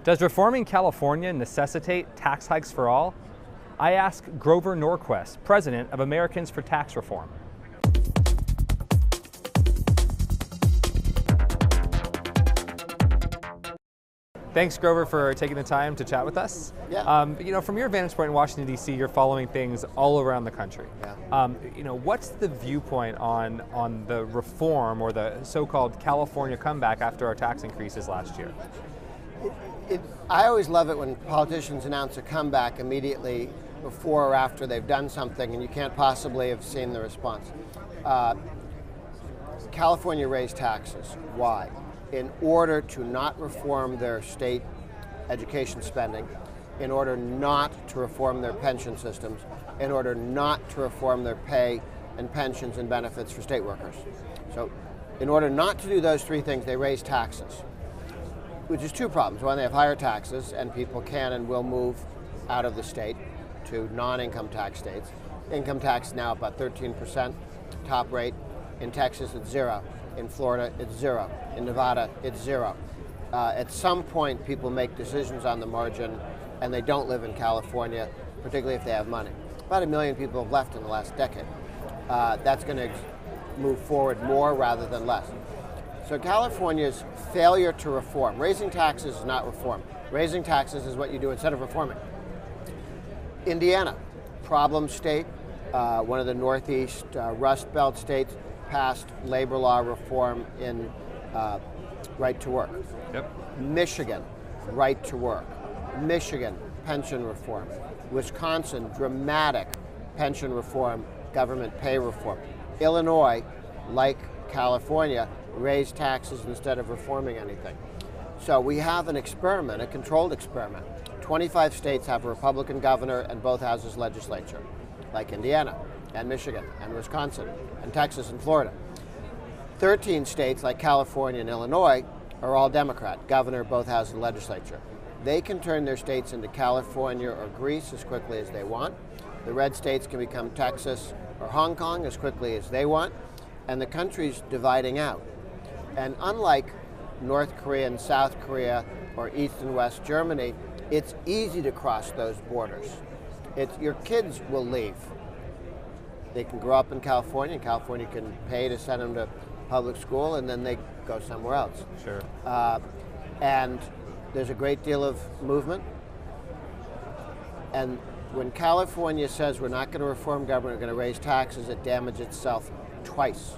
Does reforming California necessitate tax hikes for all? I ask Grover Norquist, president of Americans for Tax Reform. Thanks, Grover, for taking the time to chat with us. Yeah. From your vantage point in Washington, D.C., you're following things all around the country. Yeah. What's the viewpoint on the reform or the so-called California comeback after our tax increases last year? I always love it when politicians announce a comeback immediately before or after they've done something and you can't possibly have seen the response. California raised taxes. Why? In order to not reform their state education spending, in order not to reform their pension systems, in order not to reform their pay and pensions and benefits for state workers. So in order not to do those three things, they raised taxes, which is two problems. One, they have higher taxes and people can and will move out of the state to non-income tax states. Income tax now about 13%, top rate. In Texas, it's 0. In Florida, it's 0. In Nevada, it's 0. At some point, people make decisions on the margin and they don't live in California, particularly if they have money. About 1 million people have left in the last decade. That's going to move forward more rather than less. So California's failure to reform, raising taxes is not reform. Raising taxes is what you do instead of reforming. Indiana, problem state, one of the Northeast Rust Belt states, passed labor law reform in right to work. Yep. Michigan, right to work. Michigan, pension reform. Wisconsin, dramatic pension reform, government pay reform. Illinois, like California, raised taxes instead of reforming anything. So we have an experiment, a controlled experiment. 25 states have a Republican governor and both houses legislature, like Indiana and Michigan and Wisconsin and Texas and Florida. 13 states, like California and Illinois, are all Democrat, governor, both houses and legislature. They can turn their states into California or Greece as quickly as they want. The red states can become Texas or Hong Kong as quickly as they want. And the country's dividing out. And unlike North Korea and South Korea or East and West Germany, it's easy to cross those borders. Your kids will leave. They can grow up in California, and California can pay to send them to public school, and then they go somewhere else. Sure. And there's a great deal of movement. And when California says we're not going to reform government, we're going to raise taxes, it damages itself twice.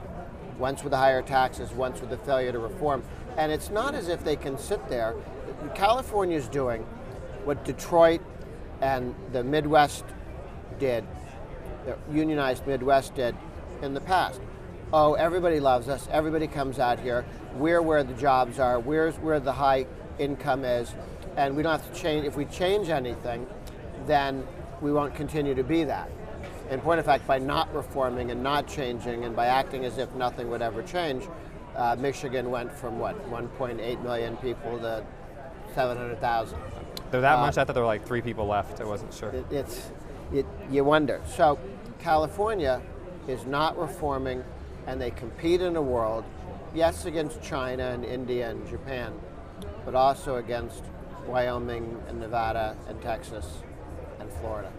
Once with the higher taxes, once with the failure to reform. And it's not as if they can sit there. California's doing what Detroit and the Midwest did, the unionized Midwest did in the past. Oh, everybody loves us, everybody comes out here, we're where the jobs are, we're where the high income is, and we don't have to change. If we change anything, then we won't continue to be that. In point of fact, by not reforming and not changing and by acting as if nothing would ever change, Michigan went from 1.8 million people to 700,000. They're that much? I thought there were like 3 people left. I wasn't sure. You wonder. So California is not reforming, and they compete in a world, yes, against China and India and Japan, but also against Wyoming and Nevada and Texas and Florida.